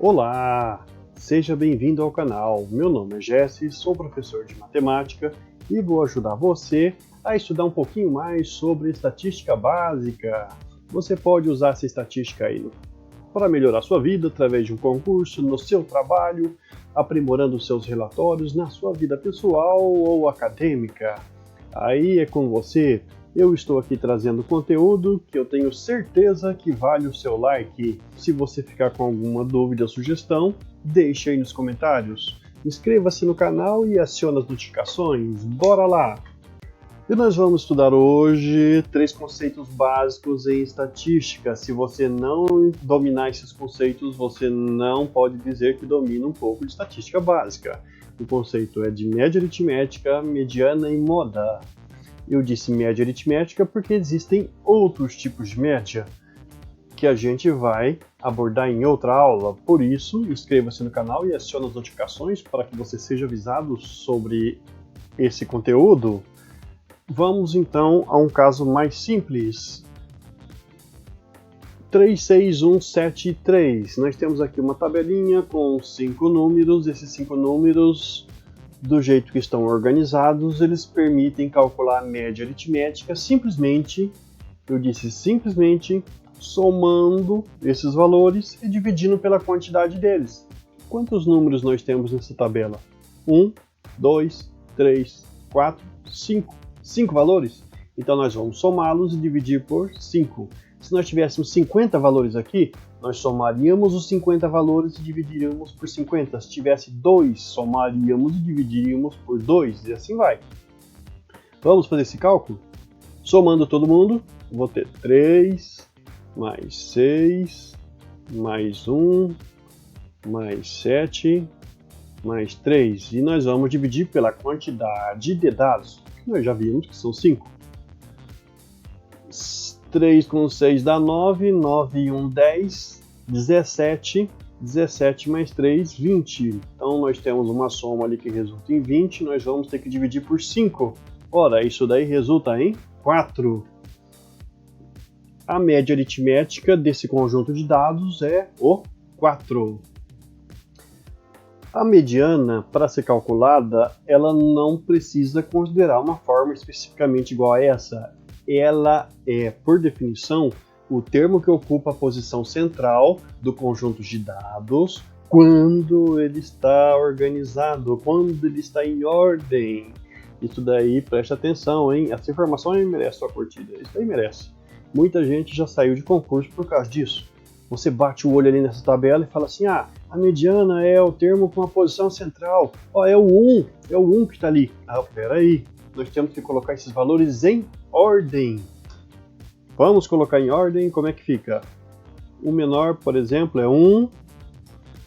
Olá, seja bem-vindo ao canal. Meu nome é Jesse, sou professor de matemática e vou ajudar você a estudar um pouquinho mais sobre estatística básica. Você pode usar essa estatística aí para melhorar sua vida através de um concurso, no seu trabalho, aprimorando seus relatórios na sua vida pessoal ou acadêmica. Aí é com você. Eu estou aqui trazendo conteúdo que eu tenho certeza que vale o seu like. Se você ficar com alguma dúvida ou sugestão, deixe aí nos comentários. Inscreva-se no canal e acione as notificações. Bora lá! E nós vamos estudar hoje 3 conceitos básicos em estatística. Se você não dominar esses conceitos, você não pode dizer que domina um pouco de estatística básica. O conceito é de média aritmética, mediana e moda. Eu disse média aritmética porque existem outros tipos de média que a gente vai abordar em outra aula. Por isso, inscreva-se no canal e acione as notificações para que você seja avisado sobre esse conteúdo. Vamos então a um caso mais simples. 36173. Nós temos aqui uma tabelinha com 5 números. Esses 5 números, do jeito que estão organizados, eles permitem calcular a média aritmética simplesmente, eu disse simplesmente, somando esses valores e dividindo pela quantidade deles. Quantos números nós temos nessa tabela? 1, 2, 3, 4, 5. 5 valores? Então nós vamos somá-los e dividir por 5. Se nós tivéssemos 50 valores aqui, nós somaríamos os 50 valores e dividiríamos por 50. Se tivesse 2, somaríamos e dividiríamos por 2, e assim vai. Vamos fazer esse cálculo? Somando todo mundo, vou ter 3, mais 6, mais 1, mais 7, mais 3. E nós vamos dividir pela quantidade de dados, que nós já vimos que são 5. 3 com 6 dá 9, 9 e 1, 10, 17, 17 mais 3, 20. Então nós temos uma soma ali que resulta em 20, nós vamos ter que dividir por 5. Ora, isso daí resulta em 4. A média aritmética desse conjunto de dados é o 4. A mediana, para ser calculada, ela não precisa considerar uma forma especificamente igual a essa. Ela é, por definição, o termo que ocupa a posição central do conjunto de dados quando ele está organizado, quando ele está em ordem. Isso daí, preste atenção, hein? Essa informação aí merece sua curtida, isso daí merece. Muita gente já saiu de concurso por causa disso. Você bate o olho ali nessa tabela e fala assim, a mediana é o termo com a posição central, é o 1 que está ali. Peraí, nós temos que colocar esses valores em ordem. Vamos colocar em ordem, como é que fica? O menor, por exemplo, é 1,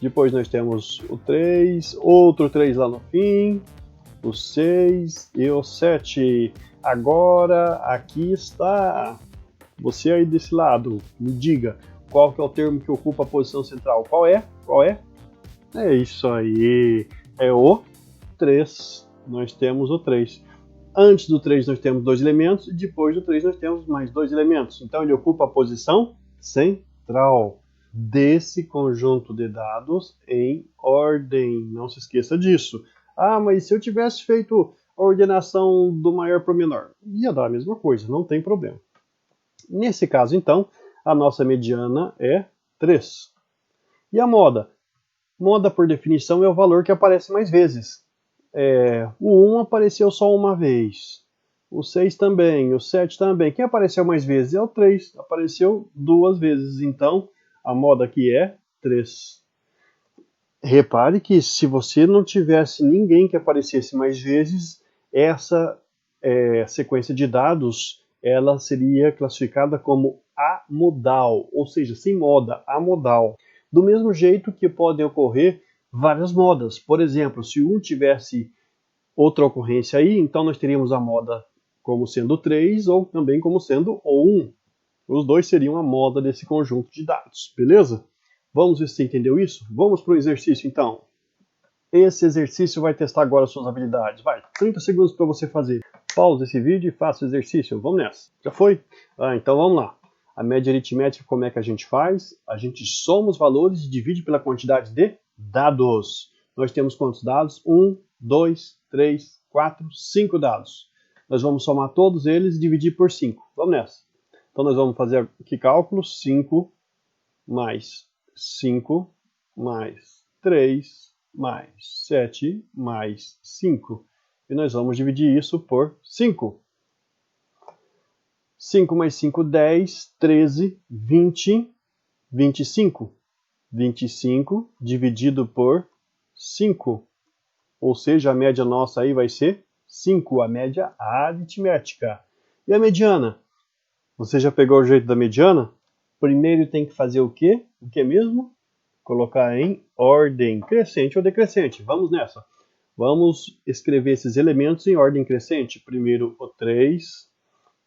depois nós temos o 3, outro 3 lá no fim, o 6 e o 7. Agora, aqui está. Você aí desse lado, me diga, qual que é o termo que ocupa a posição central? Qual é? Qual é? É isso aí, é o 3. Nós temos o 3. Antes do 3 nós temos 2 elementos e depois do 3 nós temos mais 2 elementos. Então ele ocupa a posição central desse conjunto de dados em ordem. Não se esqueça disso. Mas se eu tivesse feito a ordenação do maior para o menor, ia dar a mesma coisa, não tem problema. Nesse caso, então, a nossa mediana é 3. E a moda? Moda, por definição, é o valor que aparece mais vezes. O 1 apareceu só uma vez, o 6 também, o 7 também. Quem apareceu mais vezes é o 3, apareceu 2 vezes, então a moda aqui é 3. Repare que se você não tivesse ninguém que aparecesse mais vezes, essa sequência de dados ela seria classificada como amodal, ou seja, sem moda, amodal. Do mesmo jeito que podem ocorrer várias modas. Por exemplo, se um tivesse outra ocorrência aí, então nós teríamos a moda como sendo 3 ou também como sendo o 1. Os dois seriam a moda desse conjunto de dados, beleza? Vamos ver se você entendeu isso? Vamos para o exercício então. Esse exercício vai testar agora as suas habilidades. Vai, 30 segundos para você fazer. Pausa esse vídeo e faça o exercício. Vamos nessa. Já foi? Então vamos lá. A média aritmética, como é que a gente faz? A gente soma os valores e divide pela quantidade de dados. Nós temos quantos dados? 1, 2, 3, 4, 5 dados. Nós vamos somar todos eles e dividir por 5. Vamos nessa. Então nós vamos fazer aqui cálculo: 5 mais 5 mais 3 mais 7 mais 5. E nós vamos dividir isso por 5. 5 mais 5, 10, 13, 20, 25. 25 dividido por 5. Ou seja, a média nossa aí vai ser 5, a média aritmética. E a mediana? Você já pegou o jeito da mediana? Primeiro tem que fazer o quê? O que mesmo? Colocar em ordem crescente ou decrescente. Vamos nessa. Vamos escrever esses elementos em ordem crescente. Primeiro o 3,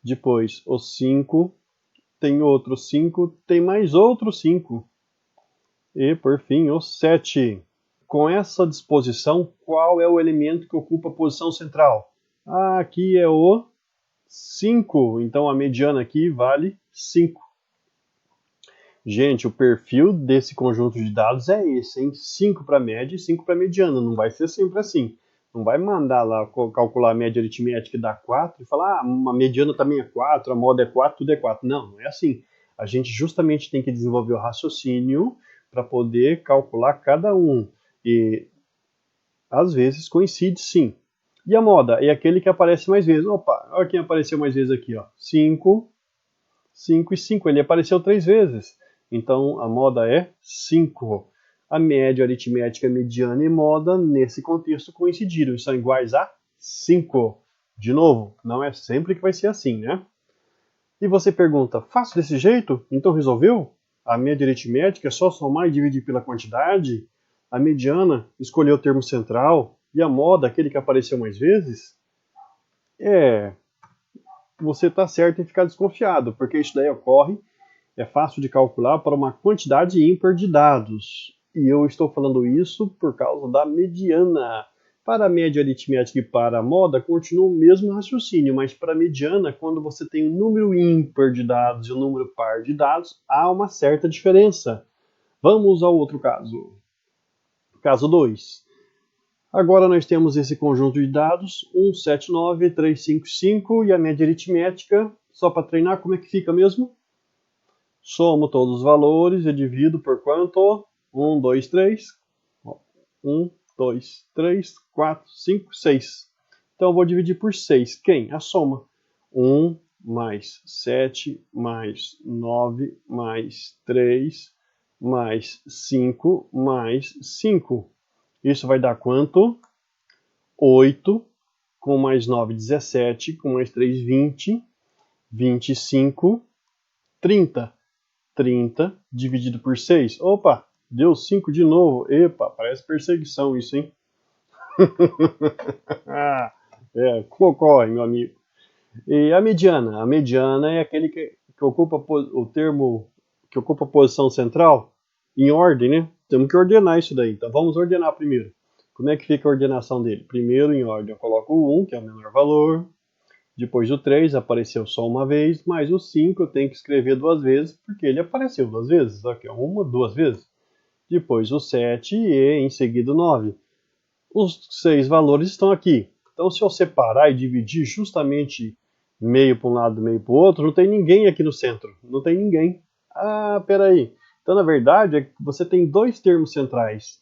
depois o 5, tem outro 5, tem mais outro 5. E, por fim, o 7. Com essa disposição, qual é o elemento que ocupa a posição central? Aqui é o 5. Então, a mediana aqui vale 5. Gente, o perfil desse conjunto de dados é esse, hein? 5 para média e 5 para mediana. Não vai ser sempre assim. Não vai mandar lá calcular a média aritmética e dar 4 e falar, a mediana também é 4, a moda é 4, tudo é 4. Não, não é assim. A gente justamente tem que desenvolver o raciocínio para poder calcular cada um. E às vezes coincide sim. E a moda é aquele que aparece mais vezes. Opa, olha quem apareceu mais vezes aqui, ó. 5, 5 e 5. Ele apareceu 3 vezes. Então a moda é 5. A média aritmética, mediana e moda, nesse contexto, coincidiram. São iguais a 5. De novo, não é sempre que vai ser assim, né? E você pergunta, faço desse jeito? Então resolveu? A média aritmética é só somar e dividir pela quantidade? A mediana, escolher o termo central? E a moda, aquele que apareceu mais vezes? Você está certo em ficar desconfiado, porque isso daí ocorre, é fácil de calcular para uma quantidade ímpar de dados. E eu estou falando isso por causa da mediana. Para a média aritmética e para a moda, continua o mesmo raciocínio, mas para a mediana, quando você tem um número ímpar de dados e um número par de dados, há uma certa diferença. Vamos ao outro caso. Caso 2. Agora nós temos esse conjunto de dados, 179,355, e a média aritmética, só para treinar, como é que fica mesmo? Somo todos os valores e divido por quanto? 1, 2, 3. 1, 2, 3, 4, 5, 6. Então eu vou dividir por 6. Quem? A soma. 1 mais 7 mais 9 mais 3 mais 5 mais 5. Isso vai dar quanto? 8, com mais 9, 17, com mais 3, 20, 25, 30. 30 dividido por 6. Opa, deu 5 de novo. Epa, parece perseguição isso, hein? Ocorre, meu amigo. E a mediana? A mediana é aquele que ocupa o termo, que ocupa a posição central em ordem, né? Temos que ordenar isso daí. Então vamos ordenar primeiro. Como é que fica a ordenação dele? Primeiro, em ordem, eu coloco o 1, que é o menor valor. Depois o 3 apareceu só uma vez, mas o 5 eu tenho que escrever 2 vezes, porque ele apareceu 2 vezes. Aqui, uma, 2 vezes. Depois o 7 e em seguida o 9. Os 6 valores estão aqui. Então, se eu separar e dividir justamente meio para um lado, meio para o outro, não tem ninguém aqui no centro. Não tem ninguém. Peraí. Então, na verdade, você tem 2 termos centrais.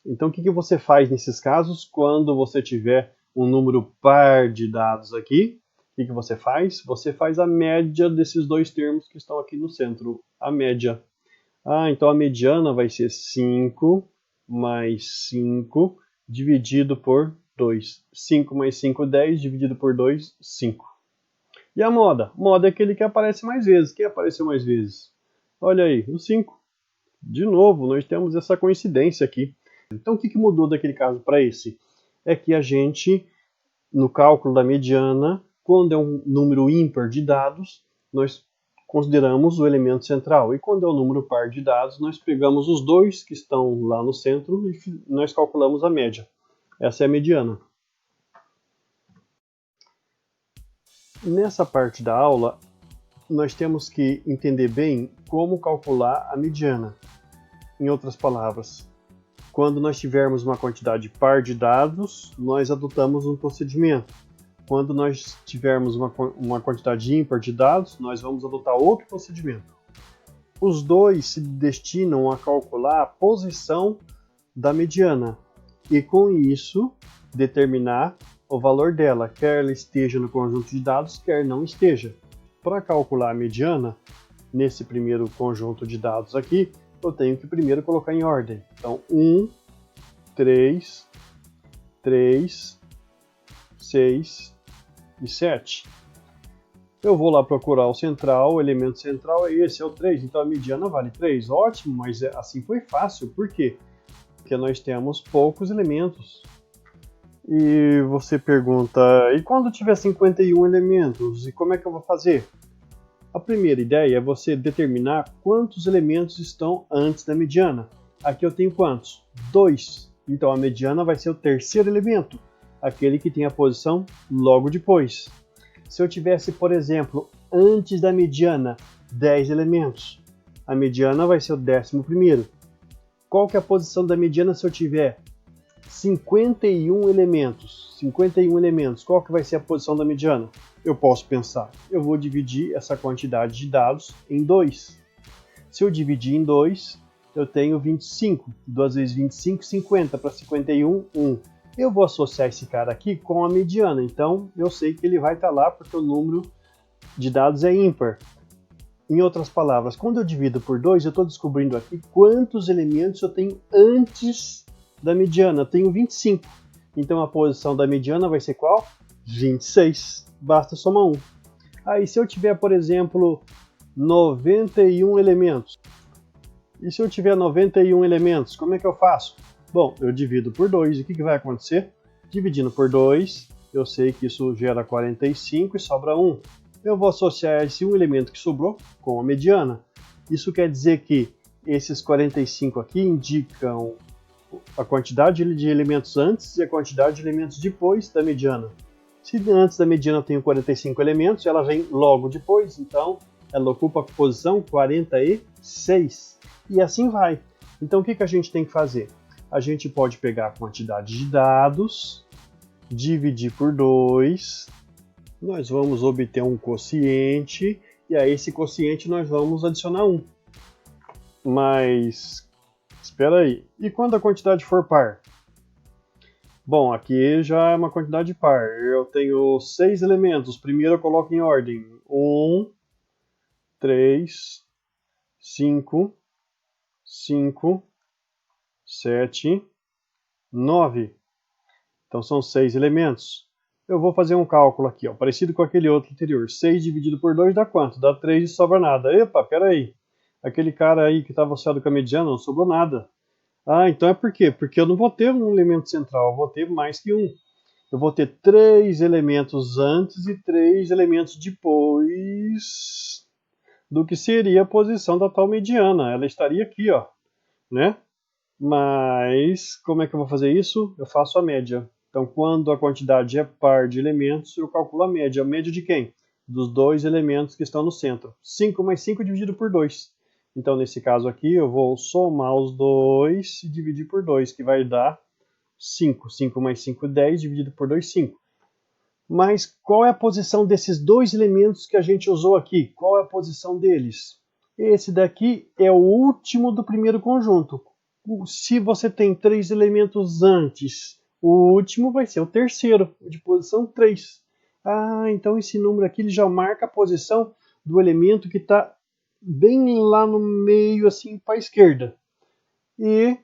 Então, o que você faz nesses casos quando você tiver um número par de dados aqui? O que você faz? Você faz a média desses 2 termos que estão aqui no centro. A média. Então a mediana vai ser 5 mais 5 dividido por 2. 5 mais 5, 10, dividido por 2, 5. E a moda? Moda é aquele que aparece mais vezes. Quem apareceu mais vezes? Olha aí, o 5. De novo, nós temos essa coincidência aqui. Então o que mudou daquele caso para esse? É que a gente, no cálculo da mediana, quando é um número ímpar de dados, nós consideramos o elemento central. E quando é um número par de dados, nós pegamos os 2 que estão lá no centro e nós calculamos a média. Essa é a mediana. Nessa parte da aula, nós temos que entender bem como calcular a mediana. Em outras palavras, quando nós tivermos uma quantidade par de dados, nós adotamos um procedimento. Quando nós tivermos uma quantidade ímpar de dados, nós vamos adotar outro procedimento. Os dois se destinam a calcular a posição da mediana e, com isso, determinar o valor dela, quer ela esteja no conjunto de dados, quer não esteja. Para calcular a mediana, nesse primeiro conjunto de dados aqui, eu tenho que primeiro colocar em ordem. Então, 1, 3, 3, 6 e 7. Eu vou lá procurar o central, o elemento central é esse, é o 3, então a mediana vale 3. Ótimo, mas assim foi fácil. Por quê? Porque nós temos poucos elementos. E você pergunta, e quando tiver 51 elementos, e como é que eu vou fazer? A primeira ideia é você determinar quantos elementos estão antes da mediana. Aqui eu tenho quantos? 2. Então a mediana vai ser o terceiro elemento, aquele que tem a posição logo depois. Se eu tivesse, por exemplo, antes da mediana, 10 elementos, a mediana vai ser o 11º. Qual que é a posição da mediana se eu tiver 51 elementos? 51 elementos, qual que vai ser a posição da mediana? Eu posso pensar, eu vou dividir essa quantidade de dados em 2. Se eu dividir em 2, eu tenho 25. 2 vezes 25, 50. Para 51, 1. Eu vou associar esse cara aqui com a mediana, então eu sei que ele vai estar lá porque o número de dados é ímpar. Em outras palavras, quando eu divido por 2, eu estou descobrindo aqui quantos elementos eu tenho antes da mediana. Eu tenho 25. Então a posição da mediana vai ser qual? 26. Basta somar 1. Aí se eu tiver, por exemplo, 91 elementos. E se eu tiver 91 elementos, como é que eu faço? Bom, eu divido por 2. E o que vai acontecer? Dividindo por 2, eu sei que isso gera 45 e sobra 1. Eu vou associar esse um elemento que sobrou com a mediana. Isso quer dizer que esses 45 aqui indicam a quantidade de elementos antes e a quantidade de elementos depois da mediana. Se antes da mediana eu tenho 45 elementos, ela vem logo depois, então ela ocupa a posição 46. E assim vai. Então o que a gente tem que fazer? A gente pode pegar a quantidade de dados, dividir por 2, nós vamos obter um quociente, e a esse quociente nós vamos adicionar 1. Mas, espera aí, e quando a quantidade for par? Bom, aqui já é uma quantidade par. Eu tenho 6 elementos. Primeiro eu coloco em ordem. 1, 3, 5, 5, 7, 9. Então são 6 elementos. Eu vou fazer um cálculo aqui, ó, parecido com aquele outro anterior. 6 dividido por 2 dá quanto? Dá 3 e sobra nada. Epa, peraí. Aquele cara aí que estava associado com a mediana não sobrou nada. Ah, então é por quê? Porque eu não vou ter um elemento central, eu vou ter mais que um. Eu vou ter 3 elementos antes e 3 elementos depois do que seria a posição da tal mediana. Ela estaria aqui, ó, né? Mas como é que eu vou fazer isso? Eu faço a média. Então, quando a quantidade é par de elementos, eu calculo a média. A média de quem? Dos 2 elementos que estão no centro. 5 mais 5 dividido por 2. Então, nesse caso aqui, eu vou somar os 2 e dividir por 2, que vai dar 5. 5 mais 5, 10, dividido por 2, 5. Mas qual é a posição desses 2 elementos que a gente usou aqui? Qual é a posição deles? Esse daqui é o último do primeiro conjunto. Se você tem 3 elementos antes, o último vai ser o terceiro, de posição 3. Ah, então esse número aqui ele já marca a posição do elemento que está bem lá no meio, assim, para a esquerda. E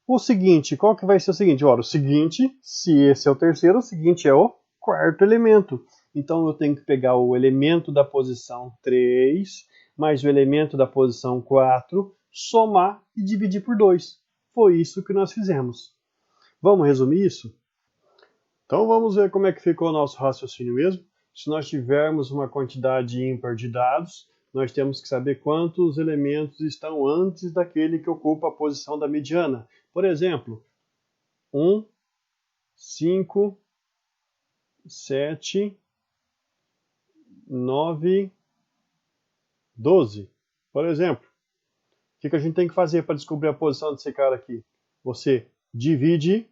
o seguinte, qual que vai ser o seguinte? Ora, o seguinte, se esse é o terceiro, o seguinte é o quarto elemento. Então eu tenho que pegar o elemento da posição 3 mais o elemento da posição 4, somar e dividir por 2. Foi isso que nós fizemos. Vamos resumir isso? Então vamos ver como é que ficou o nosso raciocínio mesmo. Se nós tivermos uma quantidade ímpar de dados, nós temos que saber quantos elementos estão antes daquele que ocupa a posição da mediana. Por exemplo, 1, 5, 7, 9 12. Por exemplo, o que a gente tem que fazer para descobrir a posição desse cara aqui? Você divide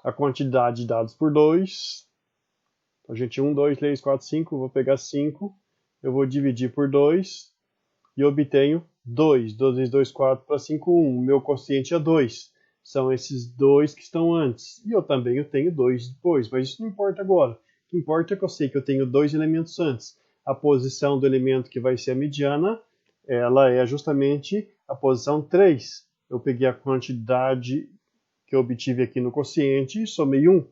a quantidade de dados por 2. A gente 1, 2, 3, 4, 5. Vou pegar 5. Eu vou dividir por 2 e obtenho 2. 2 vezes 2, 4 para 5, 1. O meu quociente é 2. São esses 2 que estão antes. E eu também tenho 2 depois, mas isso não importa agora. O que importa é que eu sei que eu tenho 2 elementos antes. A posição do elemento que vai ser a mediana, ela é justamente a posição 3. Eu peguei a quantidade que eu obtive aqui no quociente e somei 1,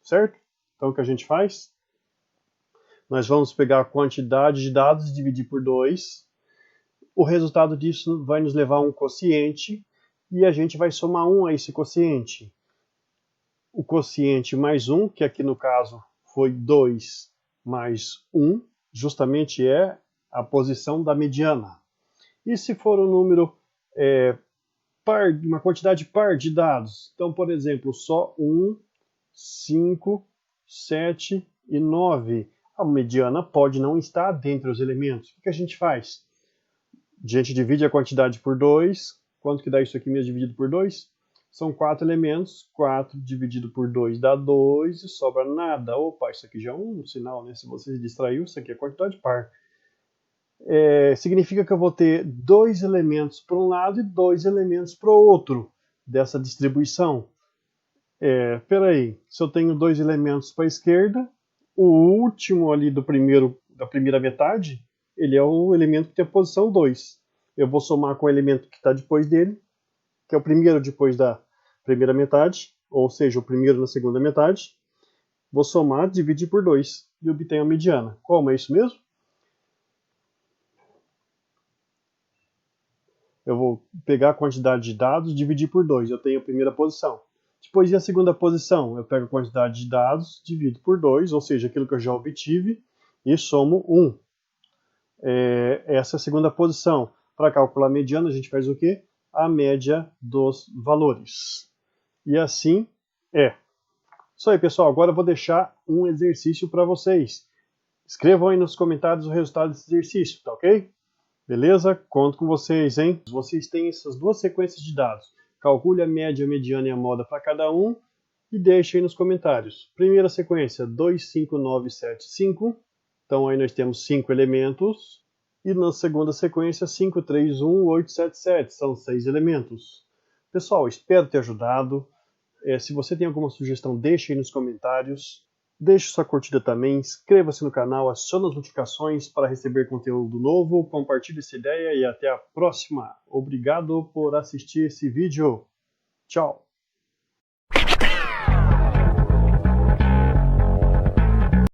certo? Então o que a gente faz? Nós vamos pegar a quantidade de dados e dividir por 2. O resultado disso vai nos levar a um quociente e a gente vai somar 1 a esse quociente. O quociente mais 1, que aqui no caso foi 2 mais 1, justamente é a posição da mediana. E se for um número par, uma quantidade par de dados? Então, por exemplo, só 1, 5, 7 e 9. A mediana pode não estar dentre os elementos. O que a gente faz? A gente divide a quantidade por 2. Quanto que dá isso aqui mesmo dividido por 2? São 4 elementos. 4 dividido por 2 dá 2 e sobra nada. Opa, isso aqui já é um sinal, né? Se você se distraiu, isso aqui é quantidade par. Significa que eu vou ter 2 elementos para um lado e 2 elementos para o outro dessa distribuição. Peraí, se eu tenho 2 elementos para a esquerda, o último ali da primeira metade, ele é o elemento que tem a posição 2. Eu vou somar com o elemento que está depois dele, que é o primeiro depois da primeira metade, ou seja, o primeiro na segunda metade. Vou somar, dividir por 2 e obtenho a mediana. Como é isso mesmo? Eu vou pegar a quantidade de dados e dividir por 2. Eu tenho a primeira posição. Depois, e a segunda posição? Eu pego a quantidade de dados, divido por 2, ou seja, aquilo que eu já obtive, e somo 1. Essa é a segunda posição. Para calcular a mediana, a gente faz o quê? A média dos valores. E assim é. Isso aí, pessoal. Agora eu vou deixar um exercício para vocês. Escrevam aí nos comentários o resultado desse exercício, tá ok? Beleza? Conto com vocês, hein? Vocês têm essas duas sequências de dados. Calcule a média, a mediana e a moda para cada um e deixe aí nos comentários. Primeira sequência, 2, 5, 9, 7, 5. Então aí nós temos 5 elementos. E na segunda sequência, 5, 3, 1, 8, 7, 7. São 6 elementos. Pessoal, espero ter ajudado. Se você tem alguma sugestão, deixe aí nos comentários. Deixe sua curtida também, inscreva-se no canal, acione as notificações para receber conteúdo novo, compartilhe essa ideia e até a próxima. Obrigado por assistir esse vídeo. Tchau!